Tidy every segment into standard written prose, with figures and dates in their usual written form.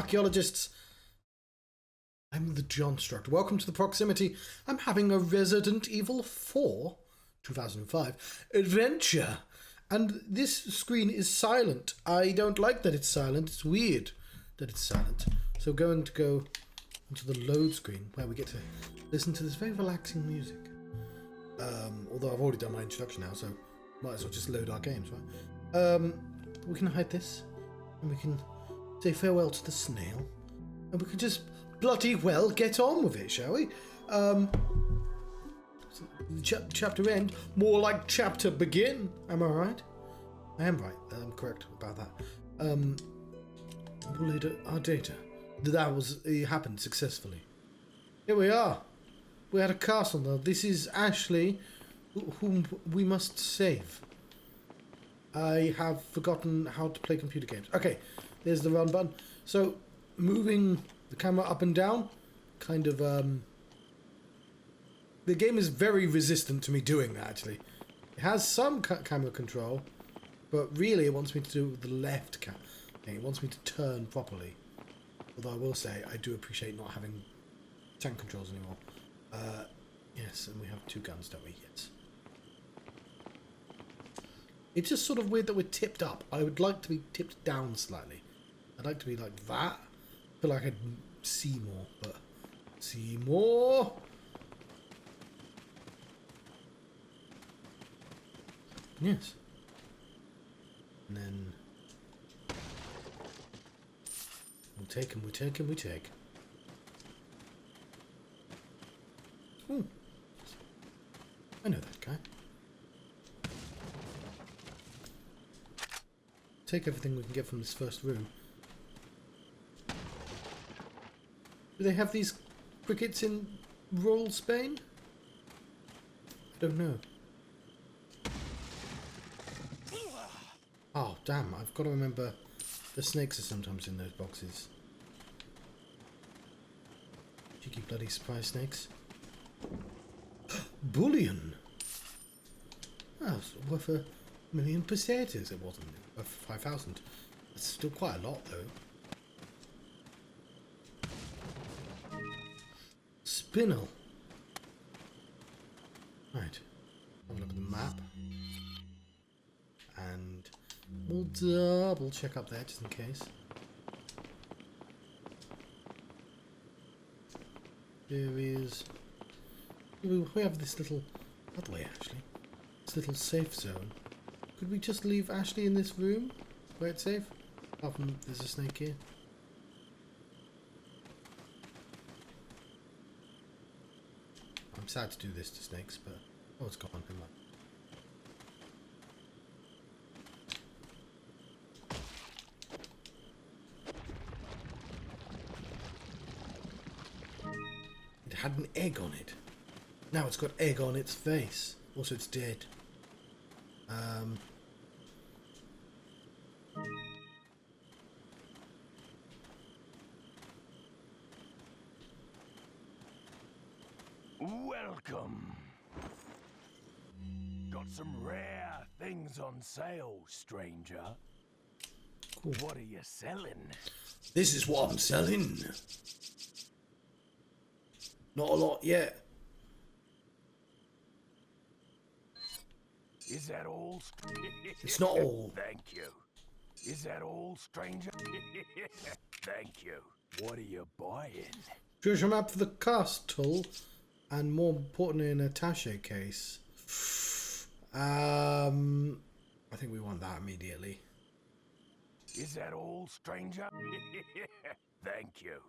archaeologists. I'm the Johnstruct. Welcome to the proximity. I'm having a Resident Evil 4 2005 adventure. And this screen is silent. I don't like that it's silent. It's weird that it's silent. So we're going to go into the load screen where we get to listen to this very relaxing music. Although I've already done my introduction now, so might as well just load our games, right? We can hide this, and we can say farewell to the snail, and we can just bloody well get on with it, shall we? Chapter end, more like chapter begin. Am I right? I am right. I'm correct about that. We'll later our data. It happened successfully. Here we are. We had a castle now. This is Ashley, whom we must save. I have forgotten how to play computer games. Okay, there's the run button. So, moving the camera up and down, kind of, the game is very resistant to me doing that, actually. It has some camera control, but really it wants me to do with the left camera. It wants me to turn properly. Although I will say, I do appreciate not having tank controls anymore. Yes, and we have two guns, don't we? Yes. It's just sort of weird that we're tipped up. I would like to be tipped down slightly. I'd like to be like that. I feel like I'd see more, but... See more! Yes. And then... We take. Ooh. I know that guy. Take everything we can get from this first room. Do they have these crickets in rural Spain? I don't know. Oh, damn. I've got to remember the snakes are sometimes in those boxes. Cheeky bloody surprise snakes. Bullion! Oh, it's worth 1,000,000 pesetas. It wasn't. Worth 5,000. That's still quite a lot, though. Spinel. Right. Have a look at the map. And we'll double check up there just in case. There is... We have this little... That way, actually. This little safe zone. Could we just leave Ashley in this room where it's safe? Apart from there's a snake here. I'm sad to do this to snakes, but... Oh, it's gone. Never mind. It had an egg on it. Now it's got egg on its face. Also, it's dead. Welcome. Got some rare things on sale, stranger. Cool. What are you selling? This is what I'm selling. Not a lot yet. Is that all? It's not all. Thank you. Is that all, stranger? Thank you. What are you buying? Treasure map for the castle, and more importantly, an attaché case. I think we want that immediately. Is that all, stranger? Thank you.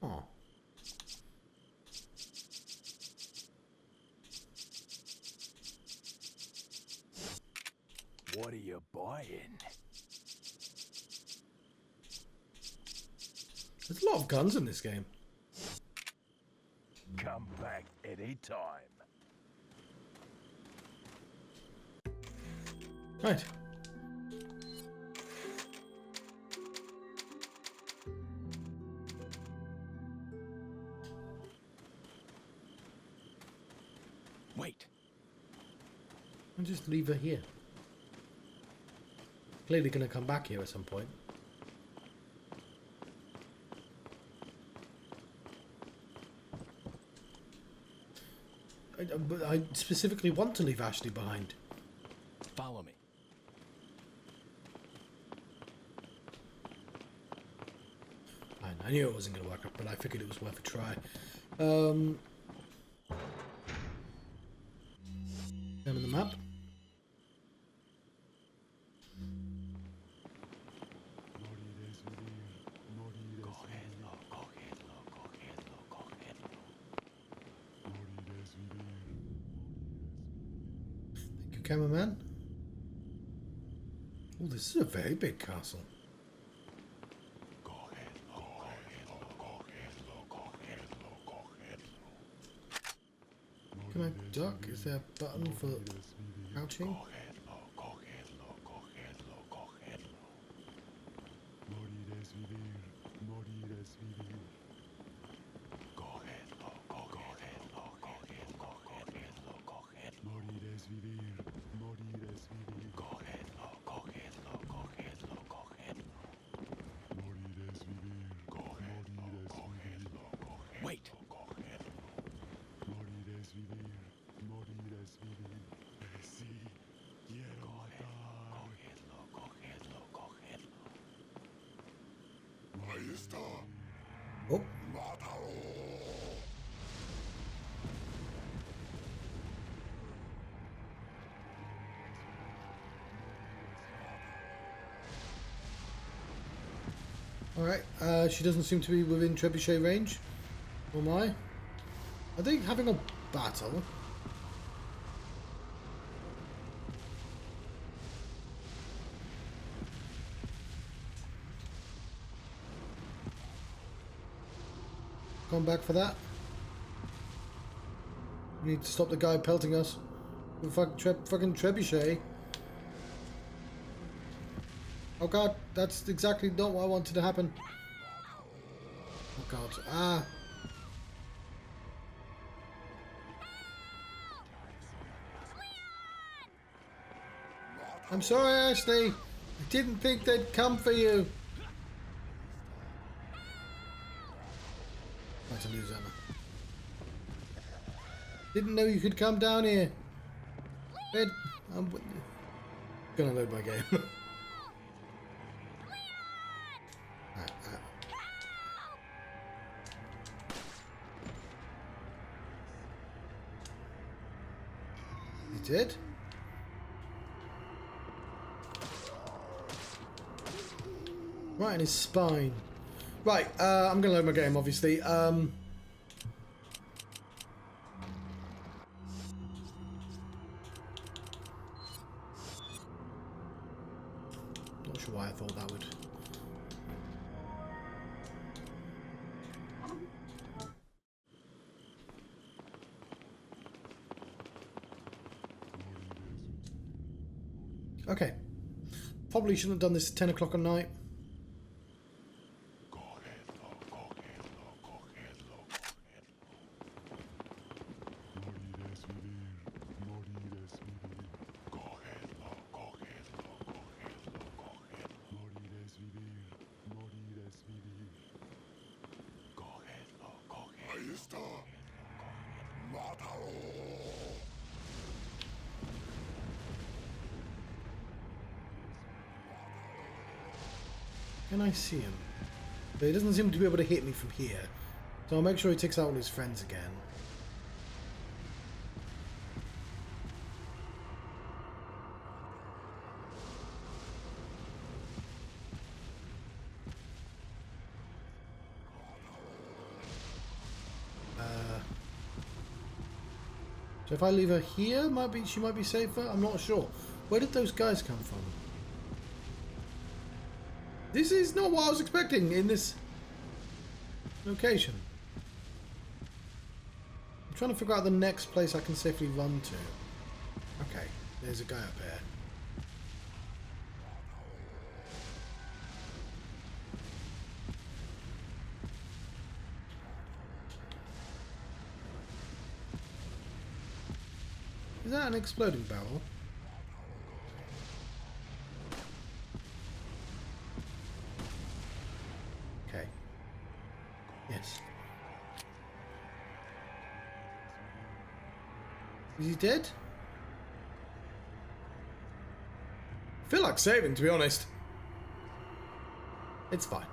Oh. What are you buying? There's a lot of guns in this game. Come back anytime. Right. Wait. I'll just leave her here. Clearly going to come back here at some point. But I specifically want to leave Ashley behind. Follow me. I knew it wasn't going to work, but I figured it was worth a try. Down in the map. Thank you, cameraman. Oh, this is a very big castle. Can I duck? Is there a button for crouching? Wait. Oh. Alright, she doesn't seem to be within trebuchet range. Or am I? Are they having a battle? Gone back for that. We need to stop the guy pelting us with fucking trebuchet. Oh god, that's exactly not what I wanted to happen. Oh god, ah. I'm sorry, Ashley. I didn't think they'd come for you. Right, to lose ammo. Didn't know you could come down here. I'm gonna load my game. You did? Right in his spine. Right, I'm gonna load my game, obviously. Not sure why I thought that would. Okay. Probably shouldn't have done this at 10 o'clock at night. Can I see him? But he doesn't seem to be able to hit me from here. So I'll make sure he takes out all his friends again. So if I leave her here, she might be safer. I'm not sure. Where did those guys come from? This is not what I was expecting in this location. I'm trying to figure out the next place I can safely run to. Okay, there's a guy up there. Is that an exploding barrel? Is he dead? I feel like saving, to be honest. It's fine.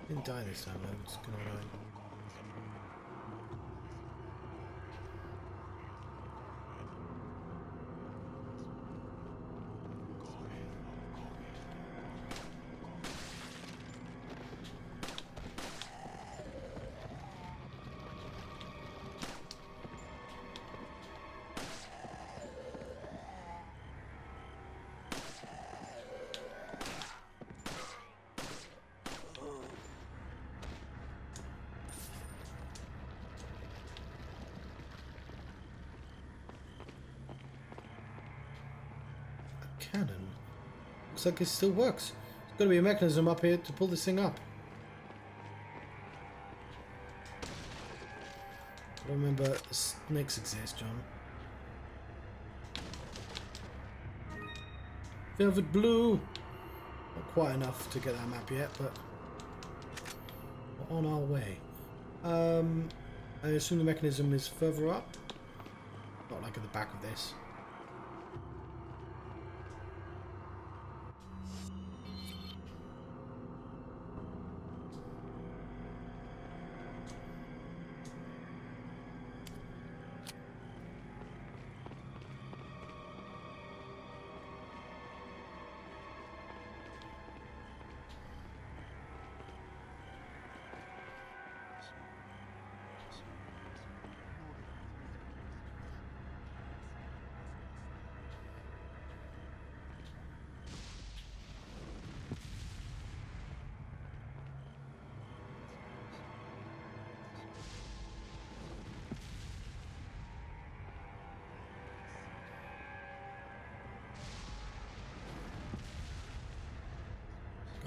Didn't die this time, though. It's gonna die. Cannon. Looks like it still works. There's got to be a mechanism up here to pull this thing up. I don't remember snakes exist, John. Velvet blue. Not quite enough to get that map yet, but we're on our way. I assume the mechanism is further up. Not like at the back of this.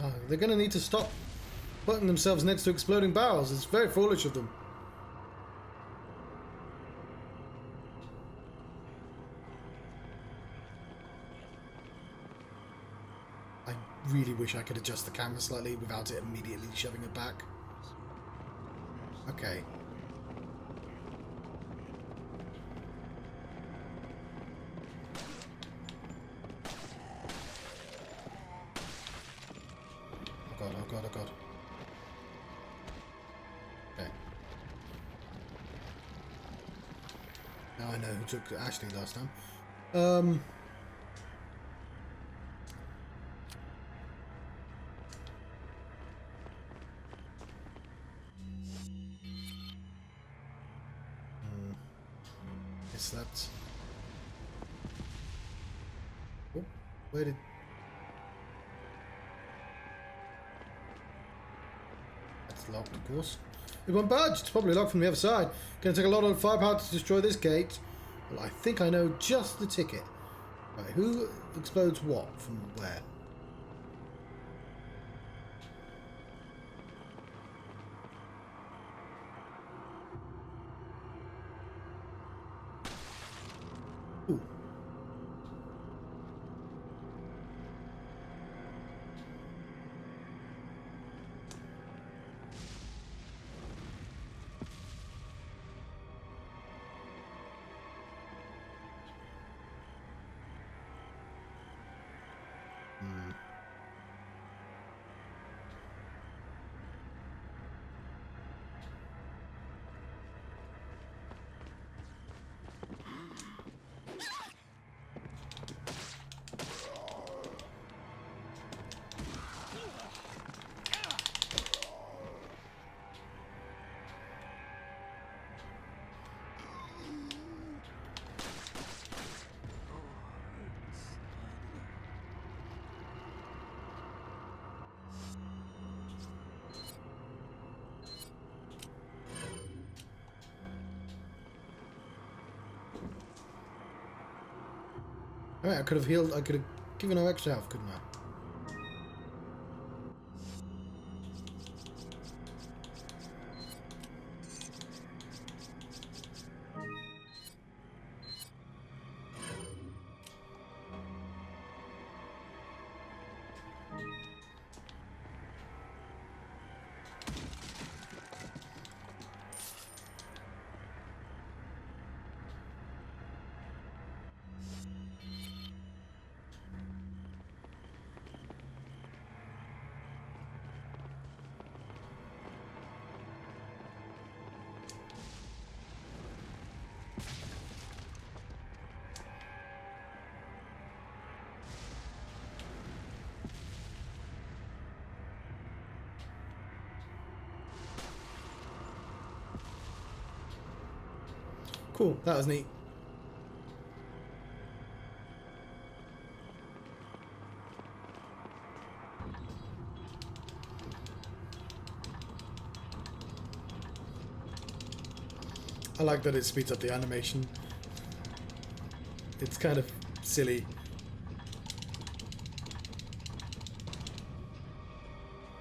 Oh, they're going to need to stop putting themselves next to exploding barrels. It's very foolish of them. I really wish I could adjust the camera slightly without it immediately shoving it back. Okay. Oh god, oh god. Okay. Now I know who took Ashley last time. Guess that's... Oh, where did... That's locked, of course. It won't budge. It's probably locked from the other side. Gonna take a lot of firepower to destroy this gate. Well, I think I know just the ticket. Right, who explodes what from where? Ooh. Alright, I could have healed, I could have given her extra health, couldn't I? Cool, that was neat. I like that it speeds up the animation. It's kind of silly.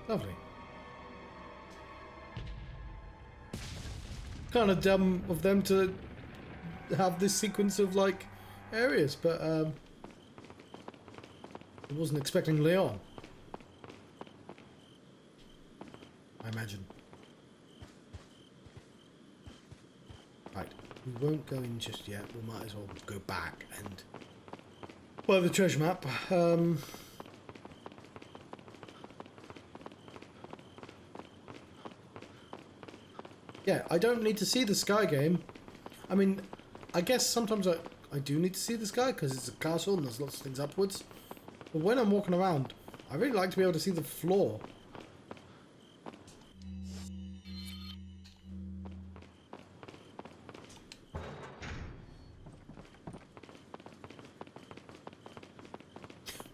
Lovely. Kind of dumb of them to have this sequence of like areas, but I wasn't expecting Leon. I imagine. Right, we won't go in just yet. We might as well go back and buy the treasure map. Yeah, I don't need to see the sky game. I mean, I guess sometimes I do need to see the sky because it's a castle and there's lots of things upwards. But when I'm walking around, I really like to be able to see the floor.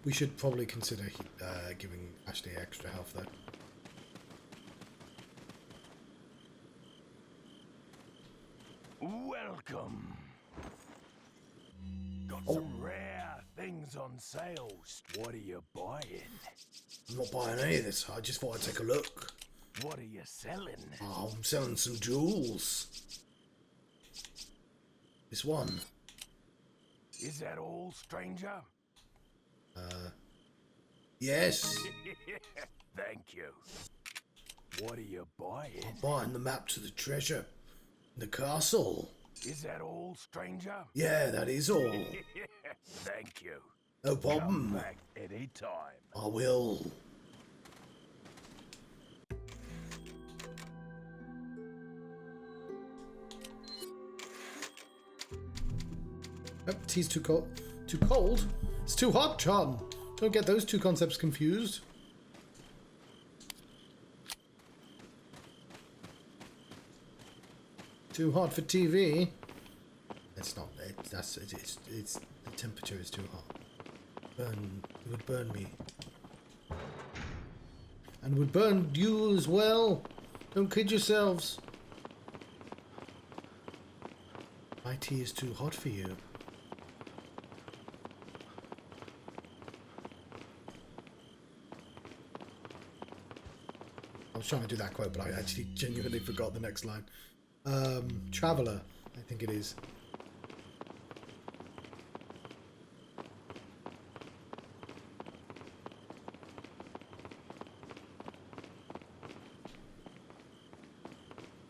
We should probably consider giving Ashley extra health though. Welcome. Got some rare things on sale. What are you buying? I'm not buying any of this. I just thought I'd take a look. What are you selling? Oh, I'm selling some jewels. This one. Is that all, stranger? Yes. Thank you. What are you buying? I'm buying the map to the treasure. The castle. Is that all, stranger? Yeah, that is all. Thank you. No problem. Come back anytime. I will. Oh, tea's too cold. Too cold? It's too hot, John. Don't get those two concepts confused. Too hot for TV. It's not. It's the temperature is too hot. It would burn me. And would burn you as well. Don't kid yourselves. My tea is too hot for you. I was trying to do that quote, but I actually genuinely forgot the next line. Traveller, I think it is.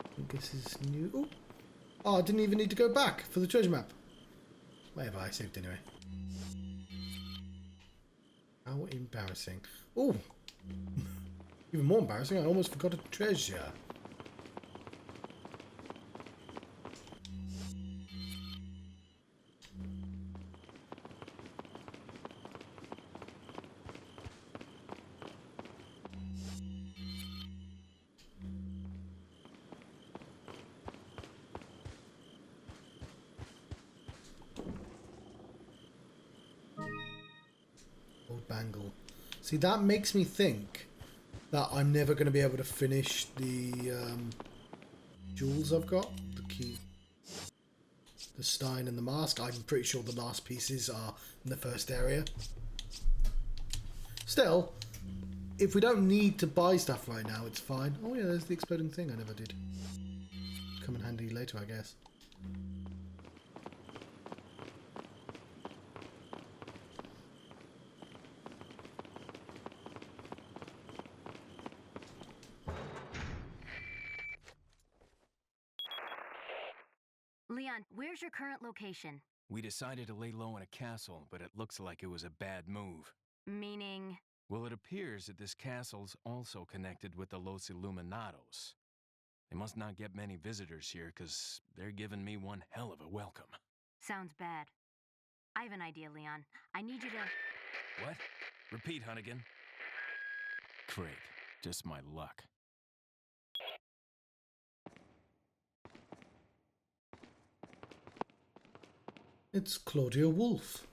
I think this is new. Ooh. Oh, I didn't even need to go back for the treasure map. Whatever, I saved anyway. How embarrassing. Oh! Even more embarrassing, I almost forgot a treasure. Old bangle. See, that makes me think that I'm never going to be able to finish the jewels I've got. The key, the stein and the mask. I'm pretty sure the last pieces are in the first area. Still, if we don't need to buy stuff right now, it's fine. Oh yeah, there's the exploding thing I never did. Come in handy later, I guess. Leon, where's your current location? We decided to lay low in a castle, but it looks like it was a bad move. Meaning? Well, it appears that this castle's also connected with the Los Illuminados. They must not get many visitors here, because they're giving me one hell of a welcome. Sounds bad. I have an idea, Leon. I need you to... What? Repeat, Hunnigan. Great. Just my luck. It's Claudia Wolf.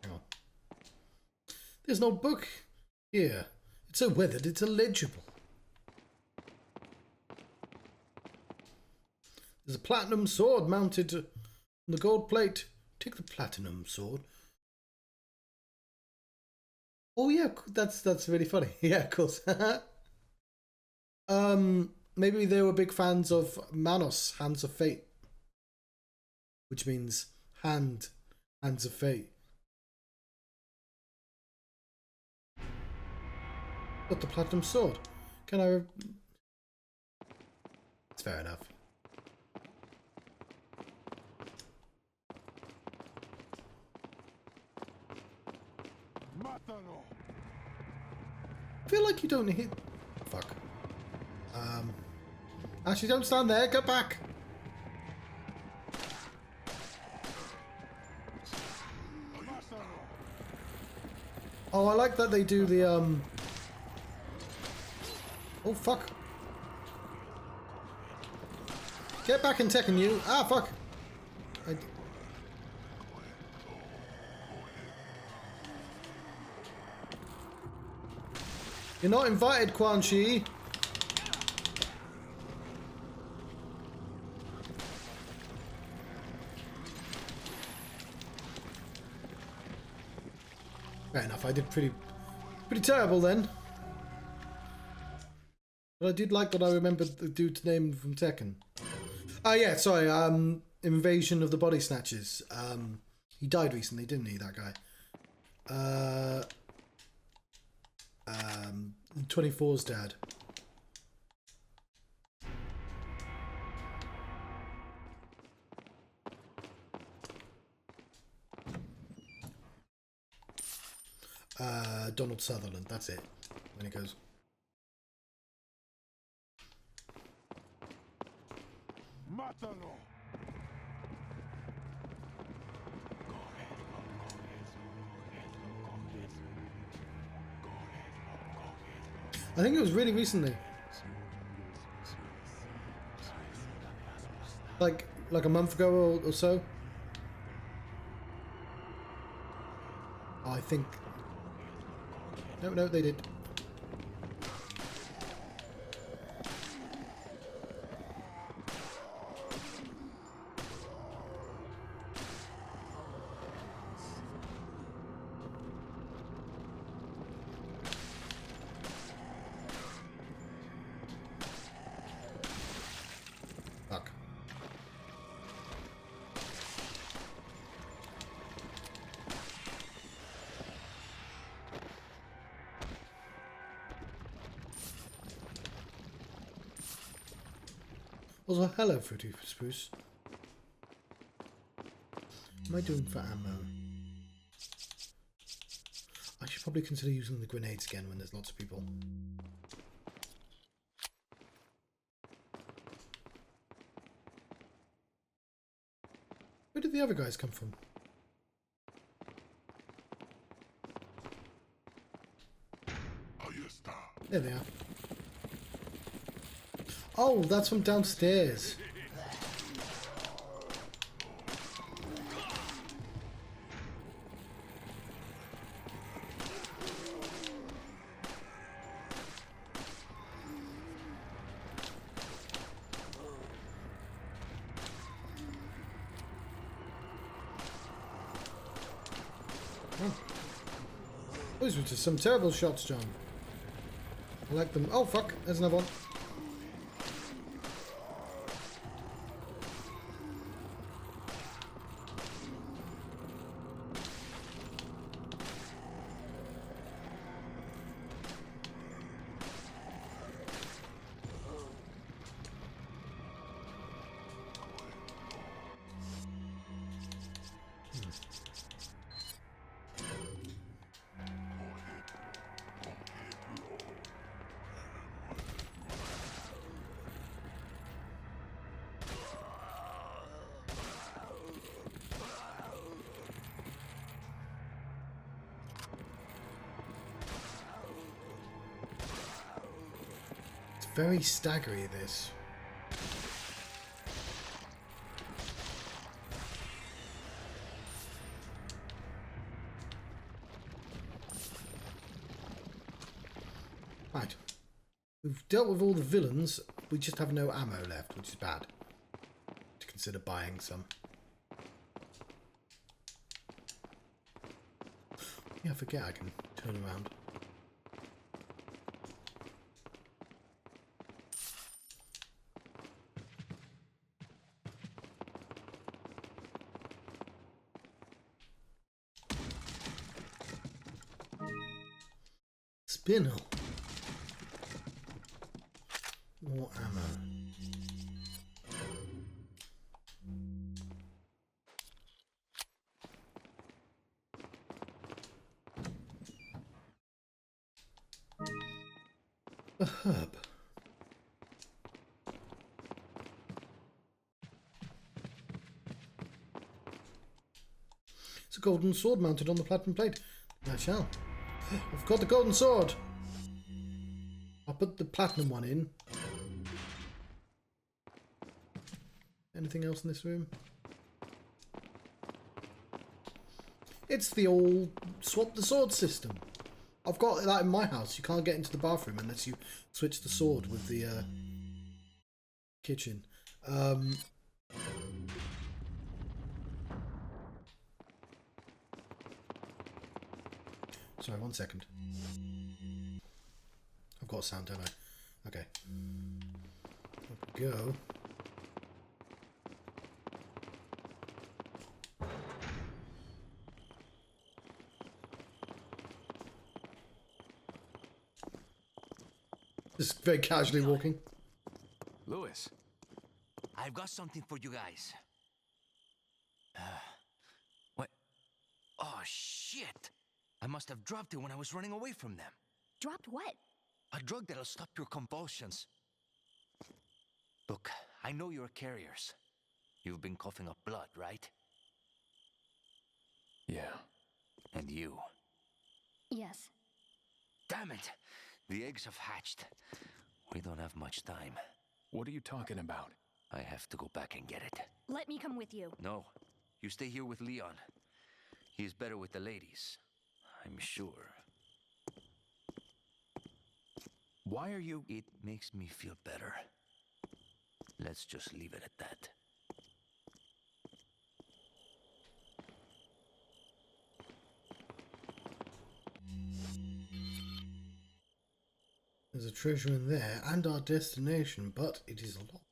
Oh. There's no book here. It's so weathered, it's illegible. There's a platinum sword mounted on the gold plate. Take the platinum sword. Oh yeah, that's really funny. Yeah, of course. Maybe they were big fans of Manos, Hands of Fate, which means hands of fate. Got the platinum sword. Can I? It's fair enough. I feel like you don't hit. Fuck. Actually, don't stand there. Get back. Oh, I like that they do the Oh fuck. Get back and Tekken, you. Ah fuck. You're not invited, Quan Chi. Fair enough, I did pretty terrible then. But I did like that I remembered the dude's name from Tekken. Oh yeah, sorry, Invasion of the Body Snatchers. He died recently, didn't he, that guy? 24's dad. Donald Sutherland, that's it. When he goes. I think it was really recently. Like a month ago or so. Oh, I think. No, they did. Fuck. Also, hello, Fruity Spruce. What am I doing for ammo? I should probably consider using the grenades again when there's lots of people. Where did the other guys come from? There they are. Oh, that's from downstairs. Oh. Those were just some terrible shots, John. I like them. Oh, fuck. There's another one. very staggery, this. Right. We've dealt with all the villains. We just have no ammo left, which is bad. To consider buying some. Yeah, I forget I can turn around. Spinel. More ammo. A herb. It's a golden sword mounted on the platinum plate. I shall. I've got the golden sword. I'll put the platinum one in. Anything else in this room? It's the old swap the sword system. I've got that in my house. You can't get into the bathroom unless you switch the sword with the kitchen. Sorry, 1 second. I've got sound, don't I? Okay. Up we go. Just very casually walking. Lewis. I've got something for you guys. What? Oh, shit! I must have dropped it when I was running away from them. Dropped what? A drug that'll stop your convulsions. Look, I know you're carriers. You've been coughing up blood, right? Yeah. And you? Yes. Damn it! The eggs have hatched. We don't have much time. What are you talking about? I have to go back and get it. Let me come with you. No, you stay here with Leon. He's better with the ladies, I'm sure. Why are you... It makes me feel better. Let's just leave it at that. There's a treasure in there and our destination, but it is locked.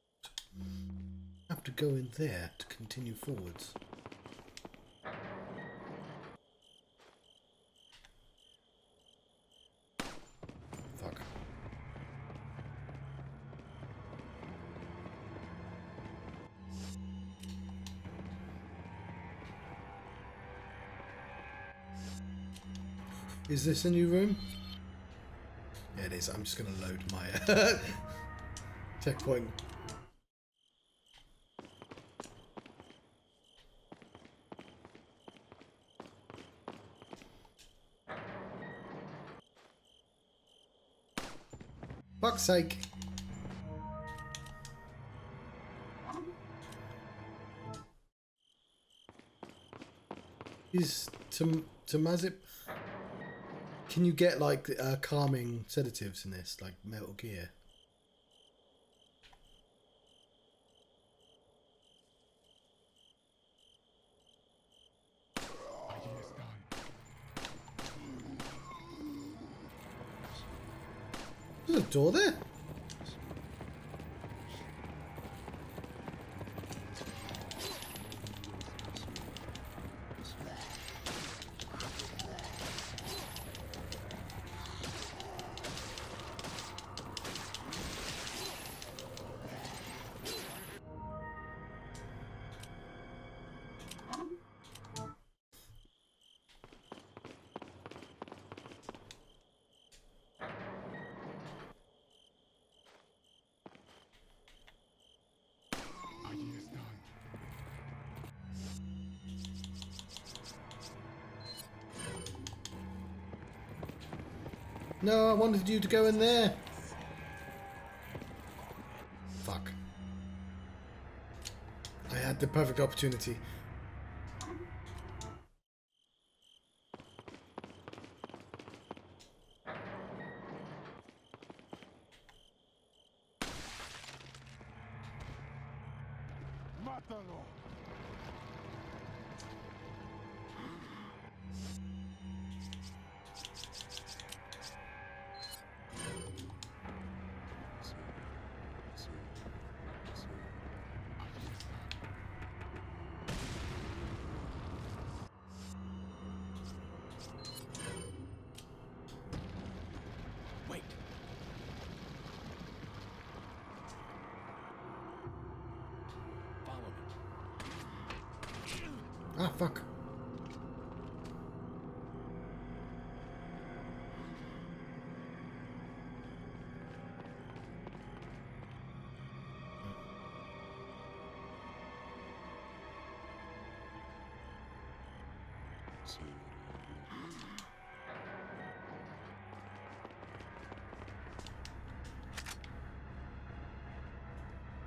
I have to go in there to continue forwards. Fuck. Is this a new room? Yeah, it is. I'm just going to load my checkpoint. Fuck's sake. Is Tomazip... Can you get like calming sedatives in this, like Metal Gear? There's a door there. No, I wanted you to go in there. at the perfect opportunity. Mátalo. Wait. Follow me. Ah, fuck.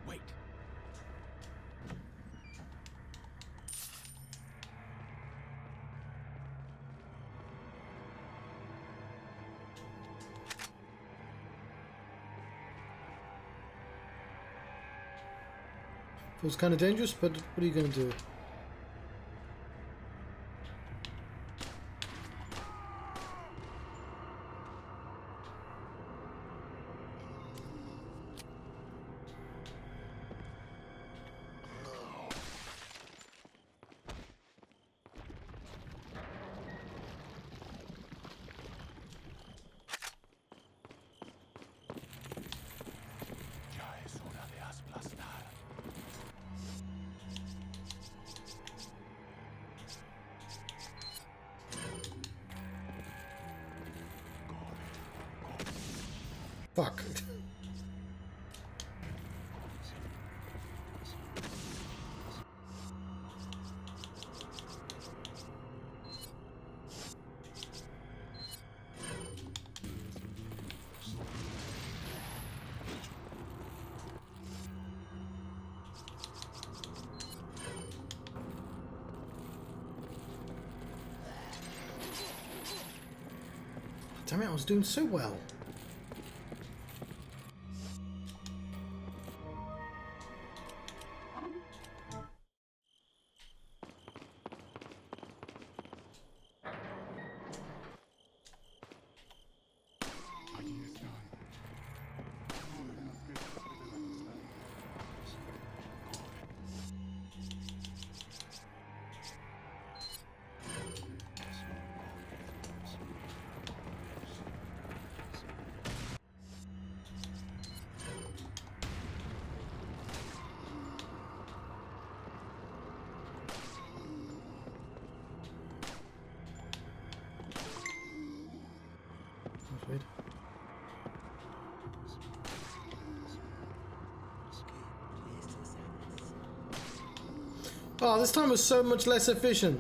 Wait. Feels kind of dangerous, but what are you going to do? Ya es hora de aplastar. Fuck. Damn it, I was doing so well. That's weird. Oh, this time was so much less efficient.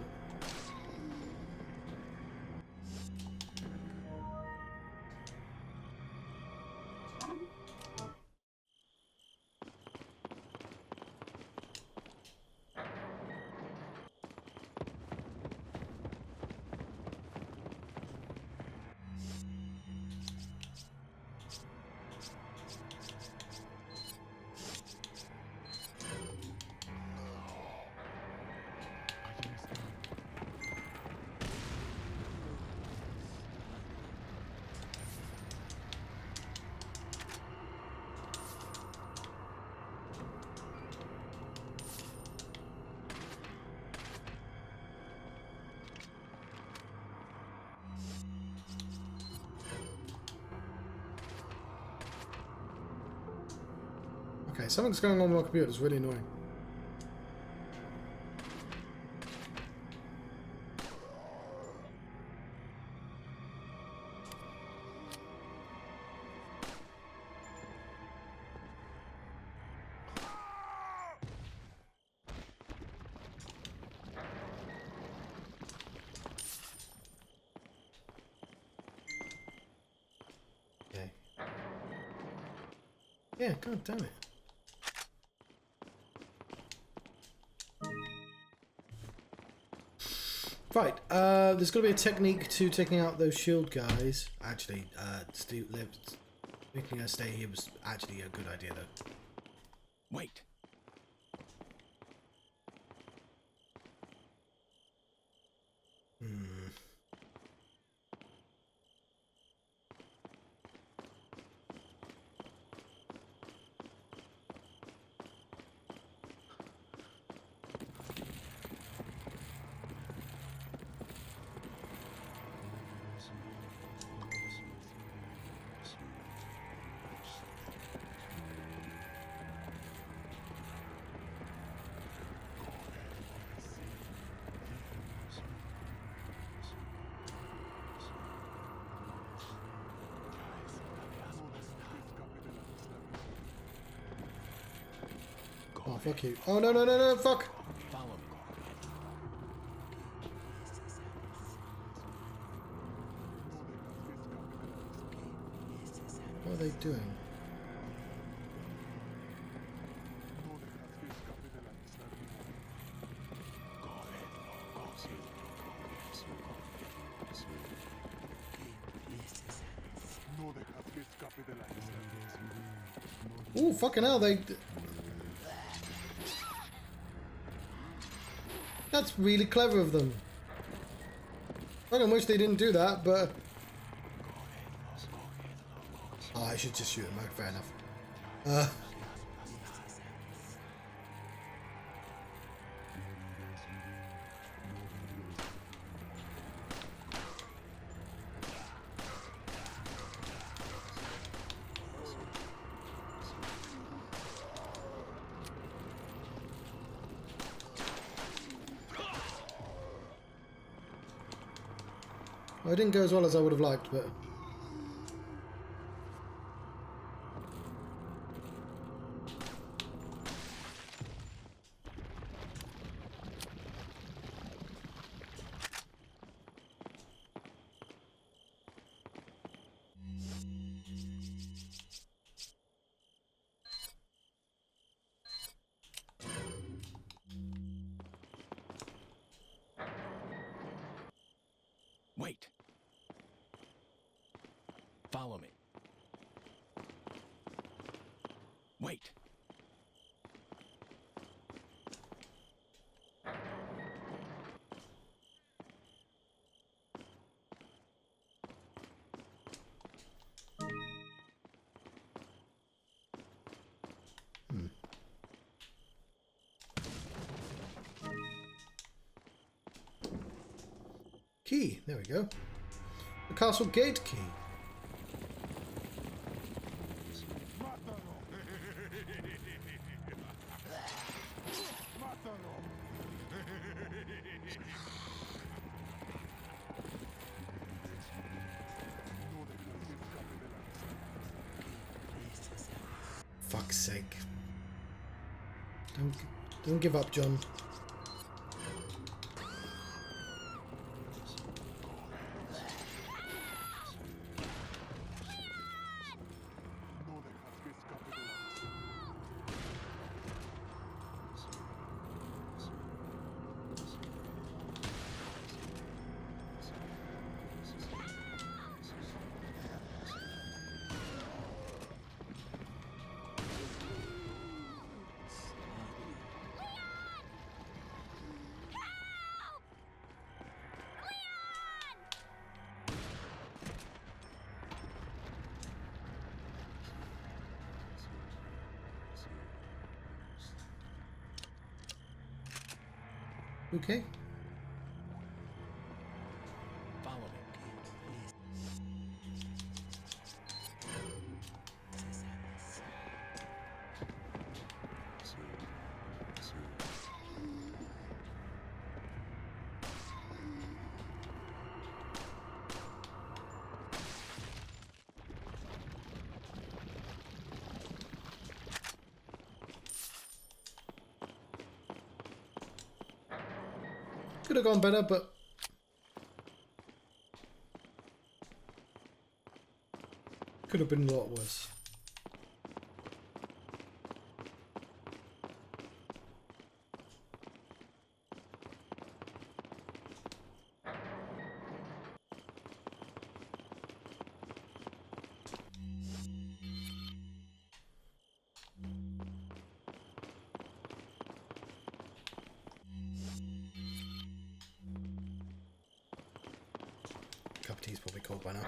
Okay, something's going on with my computer. It's really annoying. Okay. Yeah, god damn it. Right, there's got to be a technique to taking out those shield guys. Actually, making us stay here was actually a good idea, though. Wait. Oh, fuck you. Oh, no, no, no, no, fuck! Follow me. What are they doing? Ooh, fucking hell, they... That's really clever of them. I don't wish they didn't do that, but... Oh, I should just shoot him. Fair enough. Well, it didn't go as well as I would have liked, but... Wait. Follow me. Wait. Key. There we go. The castle gate key. Fuck's sake. Don't give up, John. Okay. Follow me. Could have gone better, but... Could have been a lot worse. tea's probably cold by now.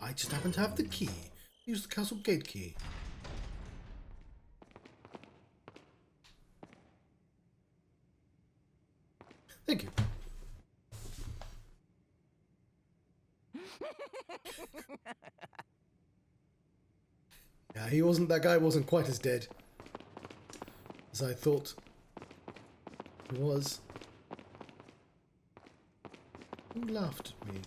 I just happen to have the key. Use the castle gate key. Thank you. Yeah, that guy wasn't quite as dead as I thought he was. Who laughed at me?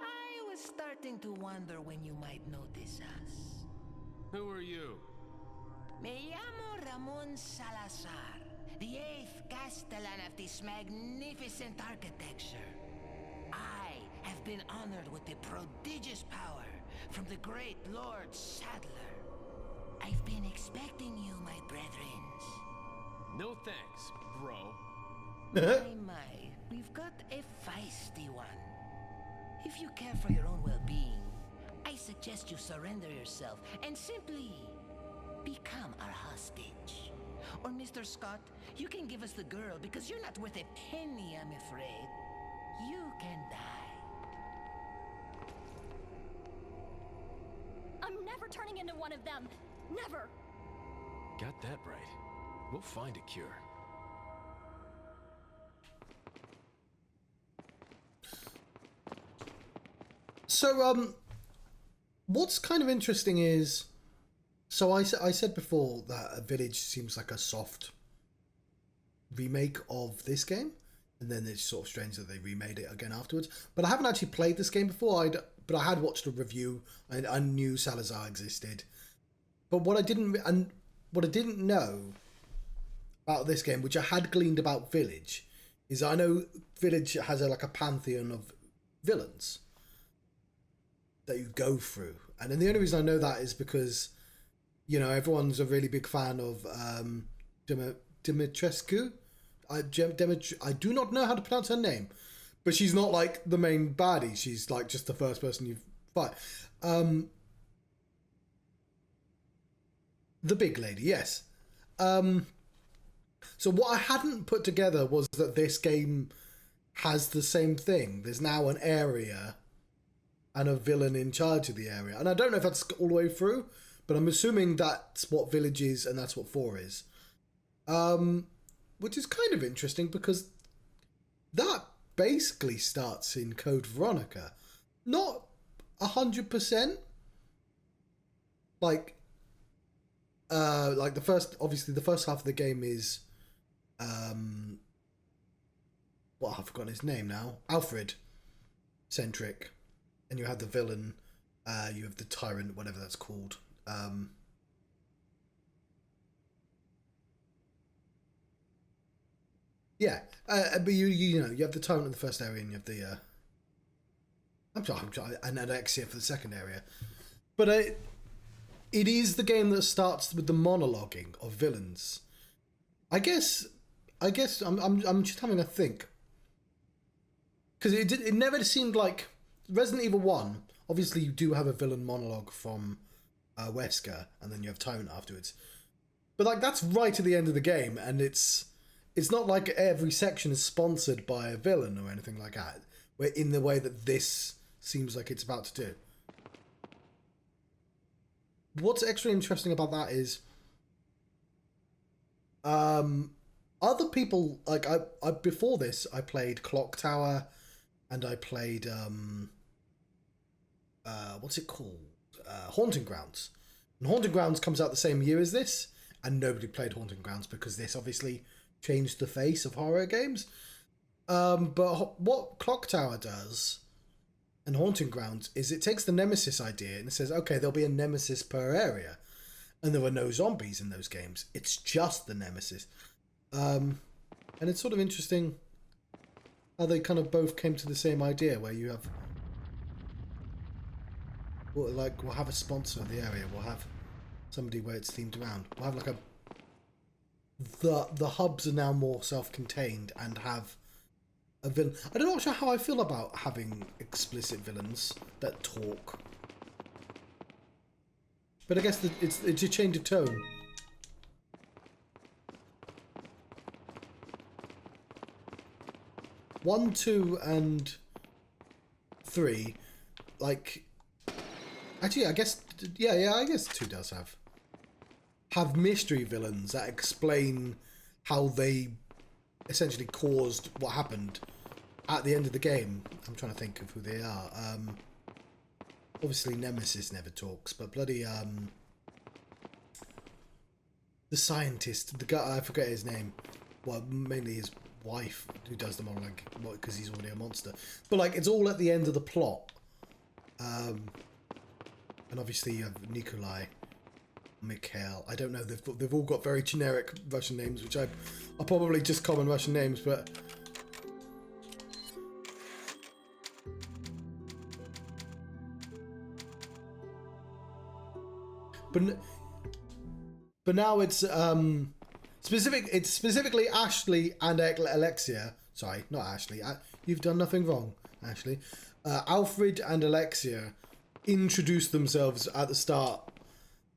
I was starting to wonder when you might notice us. Who are you? Me llamo Ramon Salazar, the 8th Castellan of this magnificent architecture. I have been honored with the prodigious power from the great Lord Sadler. I've been expecting you, my brethrens. No thanks, bro. My, we've got a feisty one. If you care for your own well-being, I suggest you surrender yourself and simply become our hostage. Or Mr. Scott, you can give us the girl because you're not worth a penny, I'm afraid. You can die. I'm never turning into one of them. Never. Got that right. We'll find a cure. So, what's kind of interesting is, so I said before that a Village seems like a soft remake of this game, and then it's sort of strange that they remade it again afterwards. But I haven't actually played this game before. But I had watched a review. I knew Salazar existed, but what I didn't know about this game, which I had gleaned about Village, is I know Village has like a pantheon of villains that you go through, and then the only reason I know that is because, you know, everyone's a really big fan of Dimitrescu. I do not know how to pronounce her name, but she's not like the main baddie. She's like just the first person you fight. The big lady, yes. So what I hadn't put together was that this game has the same thing. There's now an area and a villain in charge of the area. And I don't know if that's all the way through, but I'm assuming that's what Village is and that's what 4 is. Which is kind of interesting because that basically starts in Code Veronica. Not 100%. Like the first half of the game is, well, I've forgotten his name now. Alfred centric. And you have the villain, you have the tyrant, whatever that's called. But you know, you have the tyrant in the first area, and you have the I'm sorry, and an exit for the second area. But it is the game that starts with the monologuing of villains. I guess I'm just having a think, because it never seemed like Resident Evil 1. Obviously, you do have a villain monologue from Wesker, and then you have Tyrant afterwards. But like that's right at the end of the game, and it's not like every section is sponsored by a villain or anything like that. Where in the way that this seems like it's about to do. What's extra interesting about that is, other people like I before this I played Clock Tower, and I played what's it called? Haunting Grounds. And Haunting Grounds comes out the same year as this, and nobody played Haunting Grounds because this obviously changed the face of horror games. But what Clock Tower does and Haunting Grounds is it takes the Nemesis idea and it says, okay, there'll be a Nemesis per area. And there were no zombies in those games. It's just the Nemesis. And it's sort of interesting how they kind of both came to the same idea, where you have, we'll have a sponsor of the area. We'll have somebody where it's themed around. We'll have like the hubs are now more self-contained and have a villain. I don't know actually how I feel about having explicit villains that talk, but I guess it's a change of tone. One, two, and three, like, actually, I guess, yeah, I guess two does have mystery villains that explain how they essentially caused what happened at the end of the game. I'm trying to think of who they are. Obviously, Nemesis never talks, but bloody the scientist, the guy, I forget his name. Well, mainly his wife who does the modeling, because he's already a monster. But like, it's all at the end of the plot. And obviously you have Nikolai, Mikhail. I don't know. They've all got very generic Russian names, which are probably just common Russian names, but. But now it's It's specifically Ashley and Alexia. Sorry, not Ashley. You've done nothing wrong, Ashley. Alfred and Alexia introduce themselves at the start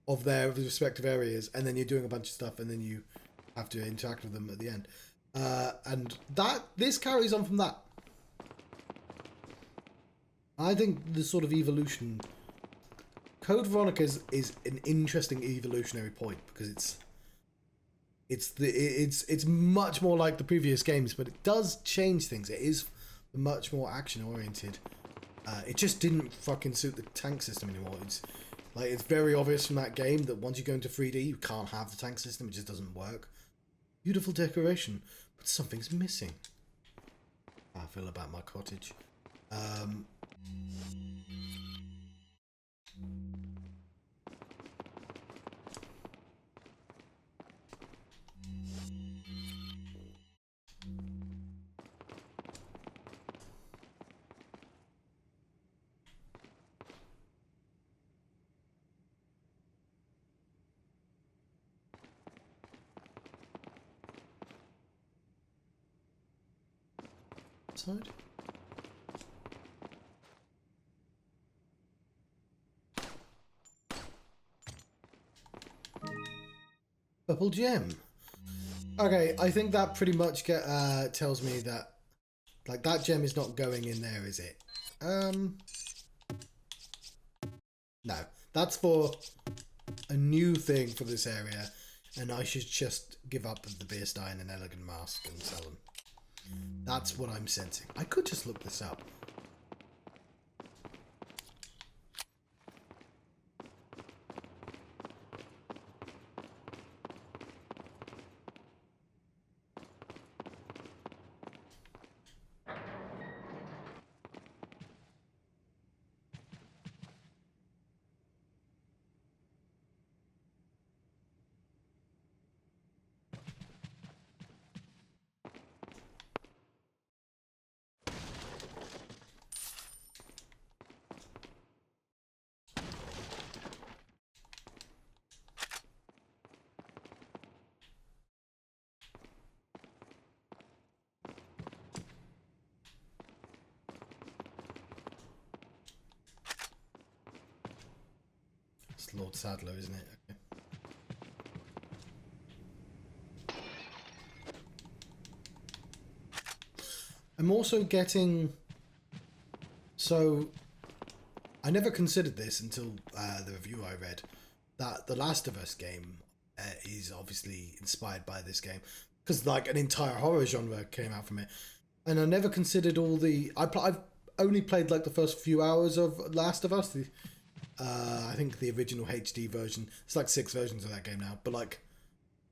of their respective areas, and then you're doing a bunch of stuff, and then you have to interact with them at the end. And this carries on from that. I think the sort of evolution. Code Veronica is an interesting evolutionary point because it's much more like the previous games, but it does change things. It is much more action oriented. It just didn't fucking suit the tank system anymore. It's very obvious from that game that once you go into 3D, you can't have the tank system. It just doesn't work. Beautiful decoration, but something's missing. How I feel about my cottage. Side. Purple gem. Okay, I think that pretty much tells me that that gem is not going in there, is it? No, that's for a new thing for this area, and I should just give up the beer stein and elegant mask and sell them. That's what I'm sensing. I could just look this up. It's Lord Sadler, isn't it? Okay. I'm also getting... So, I never considered this until the review I read, that the Last of Us game is obviously inspired by this game, because like an entire horror genre came out from it. And I never considered all the... I've only played like the first few hours of Last of Us. I think the original HD version. It's like 6 versions of that game now. But like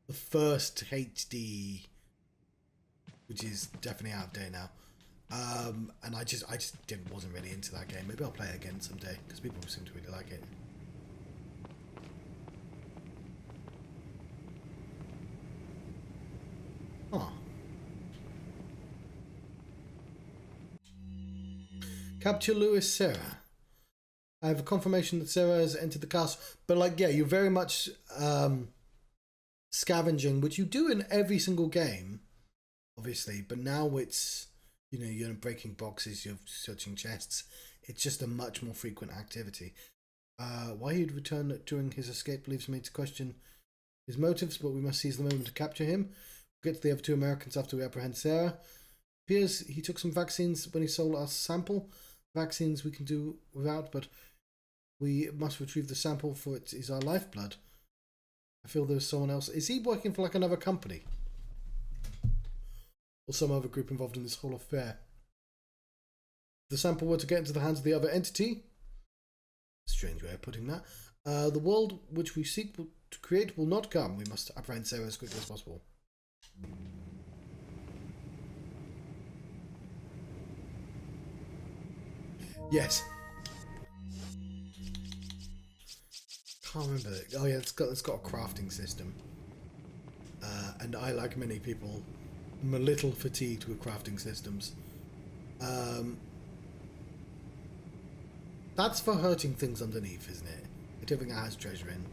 the first HD, which is definitely out of date now. And I just wasn't really into that game. Maybe I'll play it again someday because people seem to really like it. Huh. Capture Lewis Sarah. I have a confirmation that Sarah has entered the castle. But like, yeah, you're very much scavenging, which you do in every single game, obviously, but now it's, you know, you're breaking boxes, you're searching chests. It's just a much more frequent activity. Why he'd return during his escape leaves me to question his motives, but we must seize the moment to capture him. We'll get to the other two Americans after we apprehend Sarah. Appears he took some vaccines when he sold our sample. Vaccines we can do without, but we must retrieve the sample, for it is our lifeblood. I feel there's someone else. Is he working for like another company? Or some other group involved in this whole affair? If the sample were to get into the hands of the other entity, strange way of putting that, the world which we seek to create will not come. We must apprehend Sarah as quickly as possible. Yes. Can't remember it. Oh yeah, it's got a crafting system. And I, like many people, am a little fatigued with crafting systems. That's for hurting things underneath, isn't it? I don't think it has treasure in.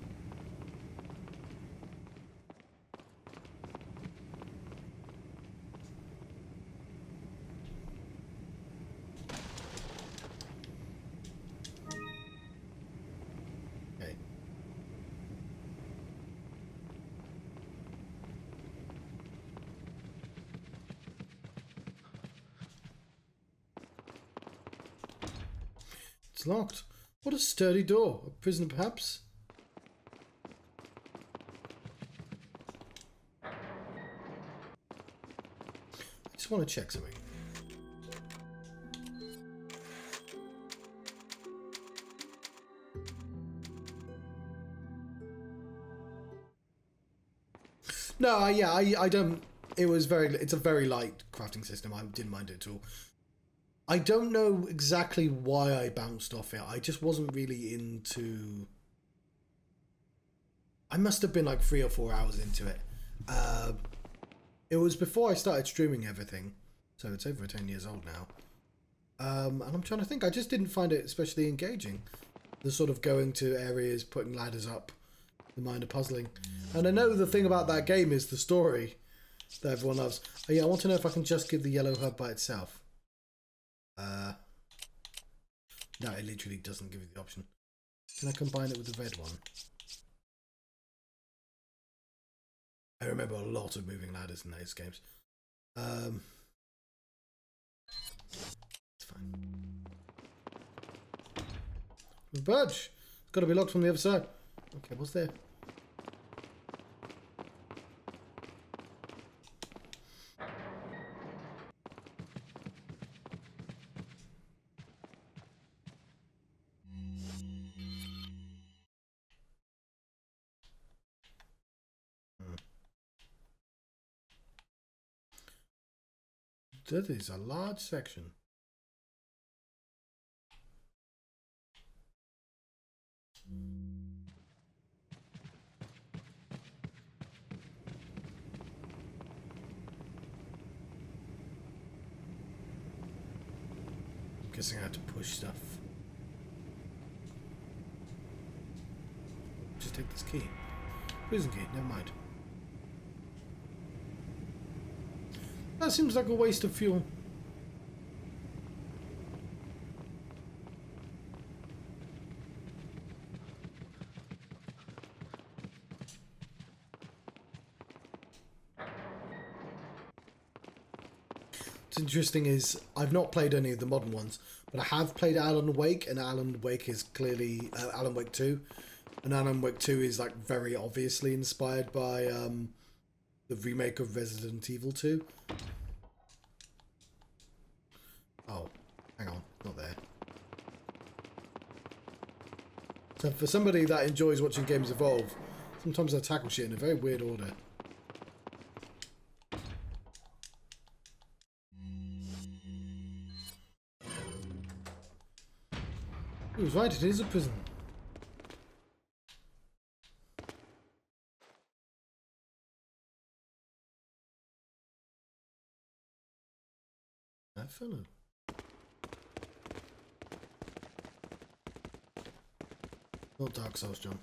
Okay. It's locked. What a sturdy door. A prison, perhaps? I just want to check something. No, yeah, I don't... It's a very light crafting system. I didn't mind it at all. I don't know exactly why I bounced off it. I just wasn't really into... I must have been like 3 or 4 hours into it. It was before I started streaming everything. So it's over 10 years old now. And I'm trying to think. I just didn't find it especially engaging. The sort of going to areas, putting ladders up, the minor puzzling. And I know the thing about that game is the story that everyone loves. Oh, yeah, I want to know if I can just give the yellow herb by itself. No, it literally doesn't give you the option. Can I combine it with the red one? I remember a lot of moving ladders in those games. It's fine. The budge! It's got to be locked from the other side. Okay, what's there? That is a large section. I'm guessing I have to push stuff. Just take this key. Prison key, never mind. That seems like a waste of fuel. What's interesting is I've not played any of the modern ones, but I have played Alan Wake, and Alan Wake is clearly Alan Wake 2, and Alan Wake 2 is like very obviously inspired by the remake of Resident Evil 2. Oh, hang on, not there. So for somebody that enjoys watching games evolve, sometimes I tackle shit in a very weird order. He was right, it is a prison. That fellow. Not Dark Souls, John.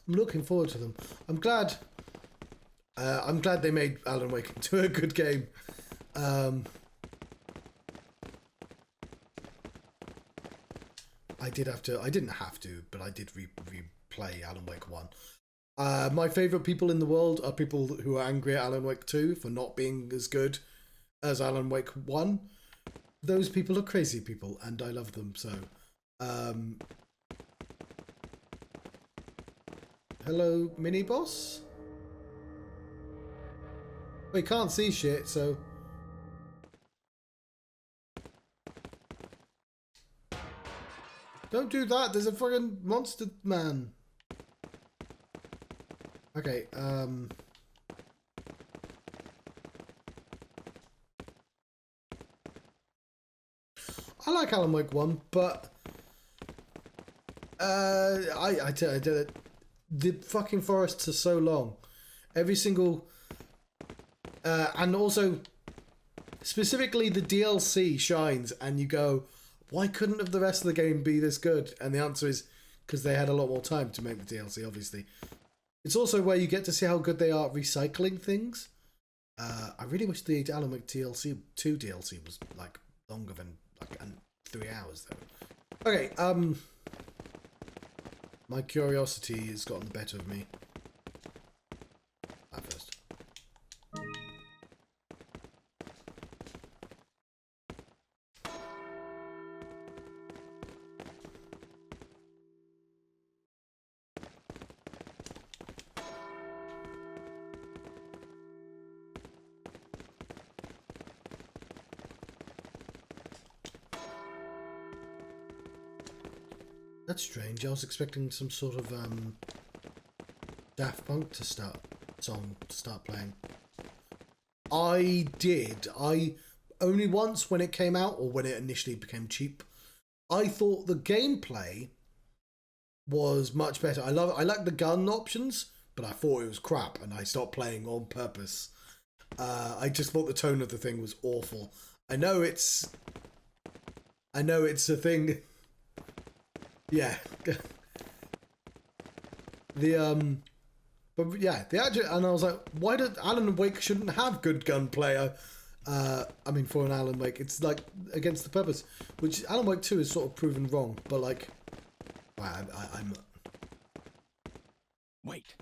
I'm looking forward to them. I'm glad they made Alan Wake into a good game. I didn't have to, but I did replay Alan Wake 1. My favourite people in the world are people who are angry at Alan Wake 2 for not being as good as Alan Wake 1. Those people are crazy people, and I love them, so... Hello, mini-boss? We can't see shit, so... Don't do that, there's a fucking monster man. Okay, I like Alan Wake 1, but... I did it. The fucking forests are so long. Every single... and also... Specifically, the DLC shines, and you go... Why couldn't have the rest of the game be this good? And the answer is because they had a lot more time to make the DLC, obviously. It's also where you get to see how good they are at recycling things. I really wish the Alan Wake 2 DLC was like longer than like 3 hours though. Okay, my curiosity has gotten the better of me. That first. That's strange. I was expecting some sort of Daft Punk to start playing. I did. I only once when it came out or when it initially became cheap. I thought the gameplay was much better. I like the gun options, but I thought it was crap and I stopped playing on purpose. I just thought the tone of the thing was awful. I know it's a thing. Yeah. But yeah, the actual, and I was like, why did Alan Wake shouldn't have good gunplay? I mean, for an Alan Wake, it's like against the purpose, which Alan Wake 2 is sort of proven wrong. But like, I'm. Wait.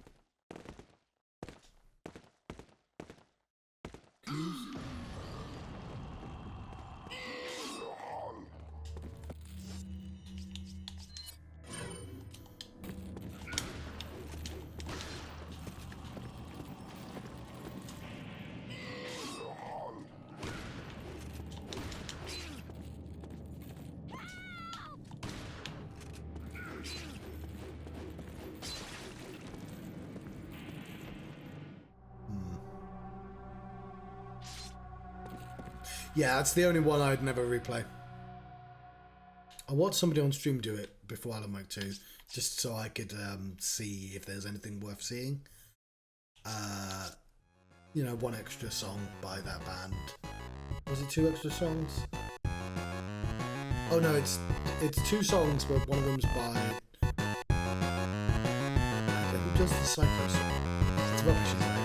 Yeah, that's the only one I'd never replay. I watched somebody on stream do it before Alan Wake 2, just so I could see if there's anything worth seeing. You know, one extra song by that band. Was it 2 extra songs? Oh no, it's 2 songs, but one of them's by... Who does the Psycho song? It's rubbish, isn't it?